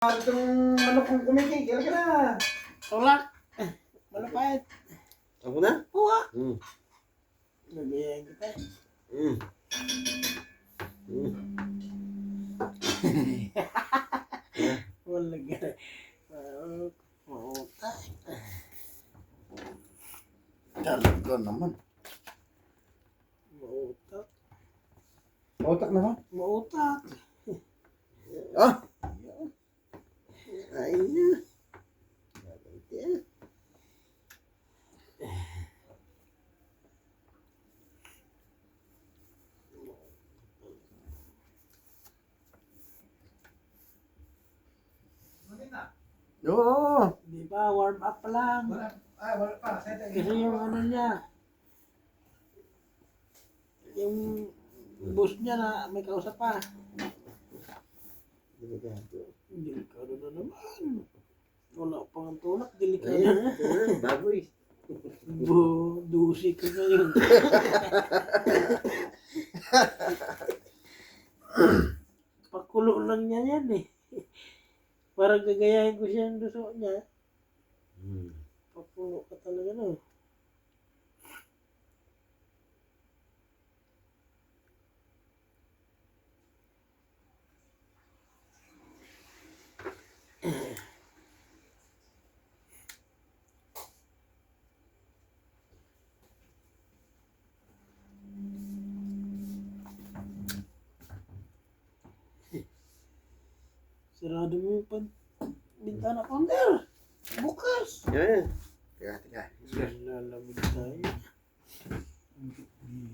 Itong manok kong kumikigil ka na. Tulak. Malapait. Ako na? Uwa. Hmm. Nagayan kita. Hmm. Hmm. Wala ka. Mautak. Talaga naman. Mautak. Otak naman. Mautak. Ah! Ay na. Oo. Di ba? Warm up pa lang. Wala pa. Kasi yung ano niya. Yung boss niya na may kausap pa. Delikado. Delikado na naman. Wala pang tulak. Delikado Ayun, na. baboy. Dusi ka ngayon. Pakulo lang niya yan eh. Parang gagayahin ko siya yung duso niya. Hmm. Pakulo ka talaga na. Sarado mo yung bintana, Ponder. Bukas. Yan. Teka. Lalamig tayo.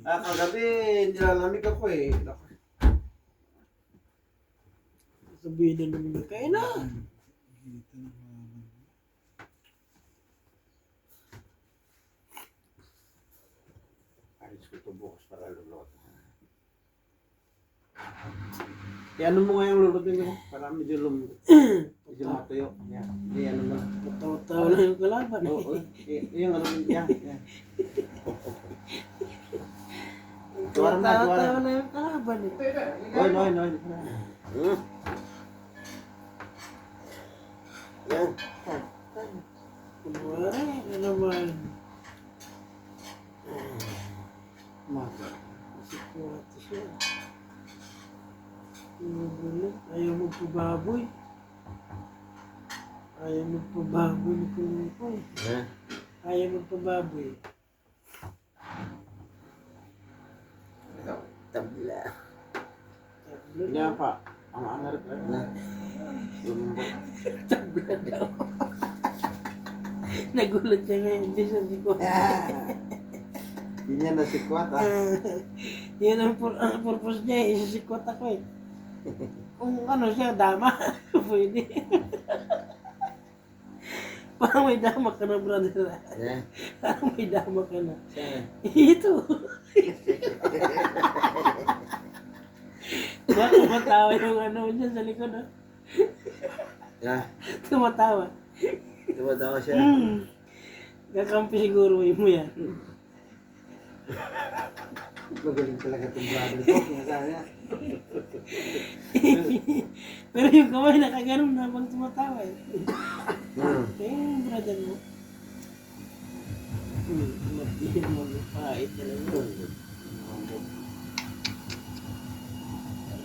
Kagabi, nilalamig ako eh. Sabihin na namin na kain na. Alis ko ito bukas para lulot. Ano mo nga yung lulutin ko? Para medyo medyo matuyo. Yan. Ano mo. Matawa-tawa lang yung kalaban. Oo. Yung ano. Yan. Tuwaran na, tuwaran. Matawa-tawa lang yung kalaban eh. Noy. Hmm. Yan. Kunwari na naman. Maga. Sikwati siya. Ayaw magpababoy. Ayaw magpababoy ni Kulipoy. Yan. Ayaw magpababoy. Tabla. Yan pa. Ang angar ka na. Tabla daw. Nagulat siya ngayon. Hindi siya sikwat. Hindi niya nasikwat ah. Yun ang purpose niya eh. Isisikwat ako eh. Kung ano siya, dama. Pwede. Parang may dama ka na, brother. Yan. Parang may dama ka na. Yan. Ito. Diba tumatawa yung ano niya sa likod, ha? Yan. Tumatawa. Tumatawa siya. Kakampi siguro mo yan. Magaling talaga itong brother ko. Sinasabi niya. Pero yung kamay nakaganon na pag tumatawa eh. Hmm. Kaya yung brother mo. Matihin mo, pait talaga.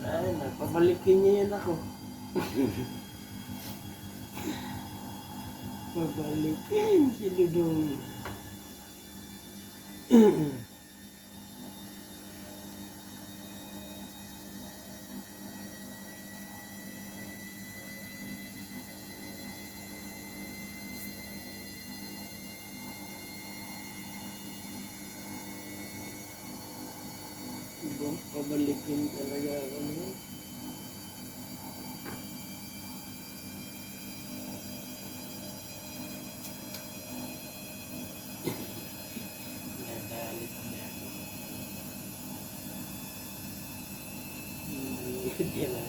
Ay, napabalikin niya yan ako. Pabalikin si Dudong. Pabalikin talaga ako naman. Nagalit niya ako. Hindi na.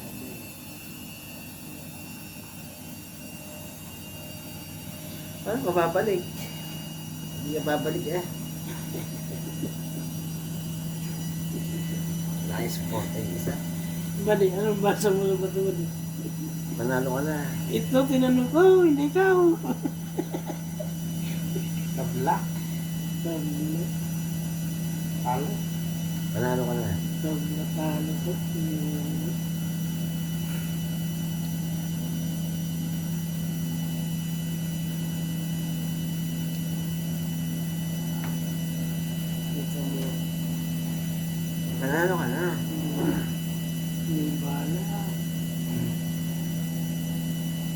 Paano ka babalik? Hindi ka babalik eh. Nice po. Ay, isa. Bali, anong basa mo na ba ito? Panalo ka na. Ito, tinanong ko, hindi ikaw. Tabla. Tabla, Talo. Panalo ka na. tabla, talo ko. Ito mo. Panalo ka na. May bala.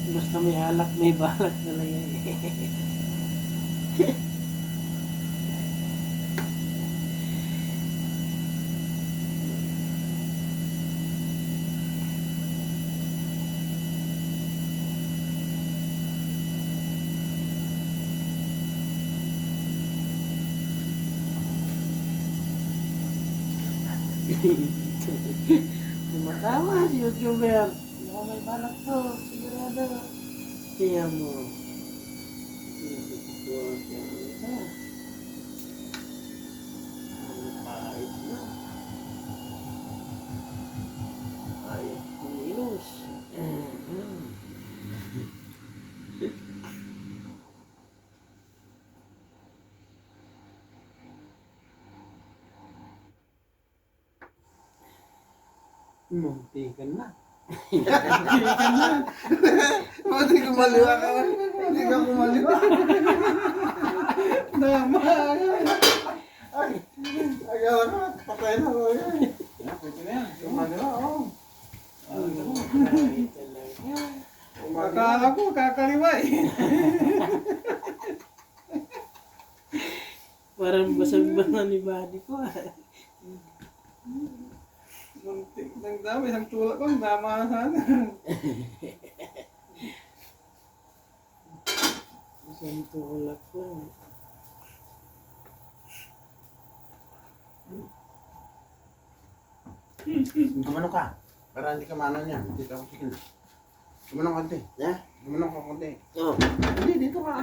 Basta may alak, may balak talaga eh. Tumatawa si YouTuber. Mukhang may balak to, sigurado. Kaya mo. Pahit na. Ayaw kumilos. Muntikan na. Hindi kumaliwa ka. Hindi ka kumaliwa. Nama. Ay. Agaw na. Patay na ko yan. Pwede na yan. Kumaliwa. Akala ko kakaliwa eh. Parang basag-basa ni body ko ah. Muntik ng dami. Isang tulak ko. Namahan. Isang tulak ko. Gumano ka? Para hindi ka maano niya. Dito ako sige na. Gumano ka konti. Ha? Gumano ka konti. Oo. Hindi, dito ka.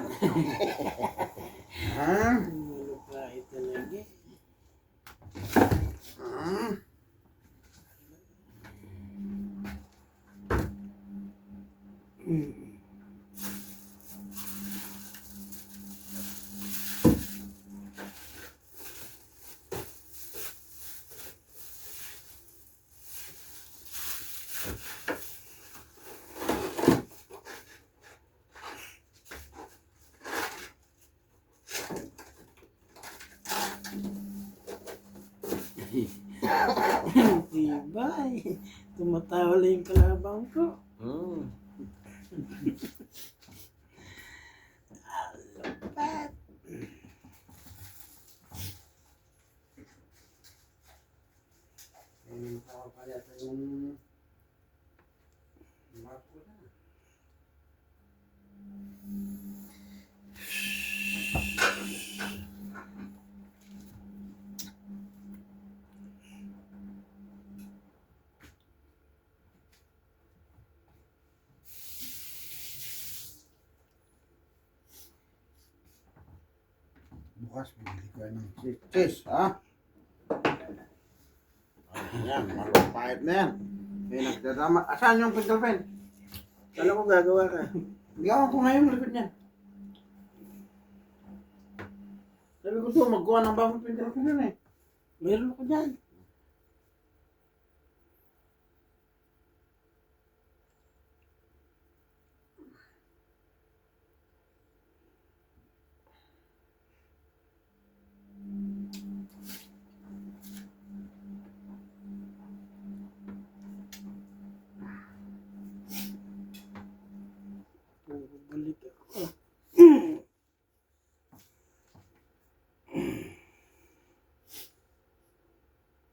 Ah. Malupait talaga. Ah. Tibay. Tumatawa lang yung kalabang ko. Lupat. Yung marko na. Bukas, bibili ko ng cheese, ha? Ayan, malupait na yan. May nagdadama. Asan yung pencil pen? Alam ko gagawa ka. Gawa ko ngayon, likod niya. Sabi ko to, magkuha ng bagong pencil pen yun eh. Meron ako dyan. Puro balik ako.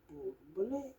Puro balik.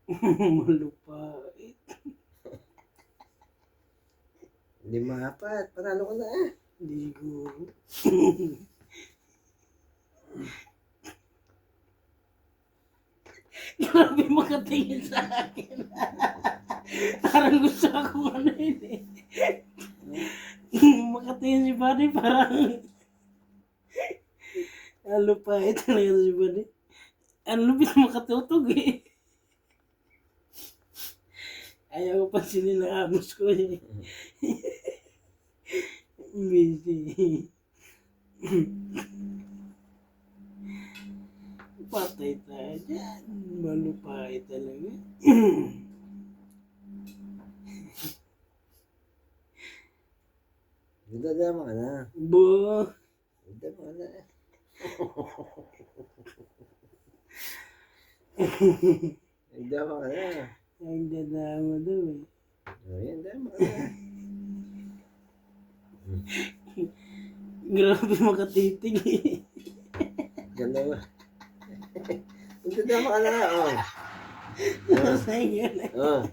Malupait. 5-4. Panalo ko na eh. Hindi siguro. Grabe makatingin sa akin. Parang gusto ako ano yun eh. Makatingin si Buddy parang lupait talaga si Buddy. Ang lupit makatutog eh. Ayaw ko pa sila ng amos ko eh. Busy. Patay tayo dyan. Malupay talaga. Nagdadama ka na. Bo. Nagdadama ka na eh. Nagdadama ka na. Nagdadama daw eh. Ayan, nagdadama ka na. Grabe makatitig eh. Dalawa. Nagdadama ka na. Oh. Sa'yo na. Oh.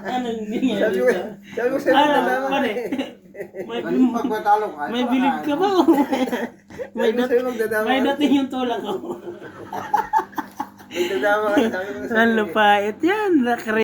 Anong nangyari ka? Sabi ko sa'yo, nagdadama ka Pare, eh. Pag matalo ka, may bilib ka ba? Sabi ko sa'yo, magdadama May ka. dating yung tulak ko. Magdadama ka. Sabi ko sa'yo. Ang lupait yan.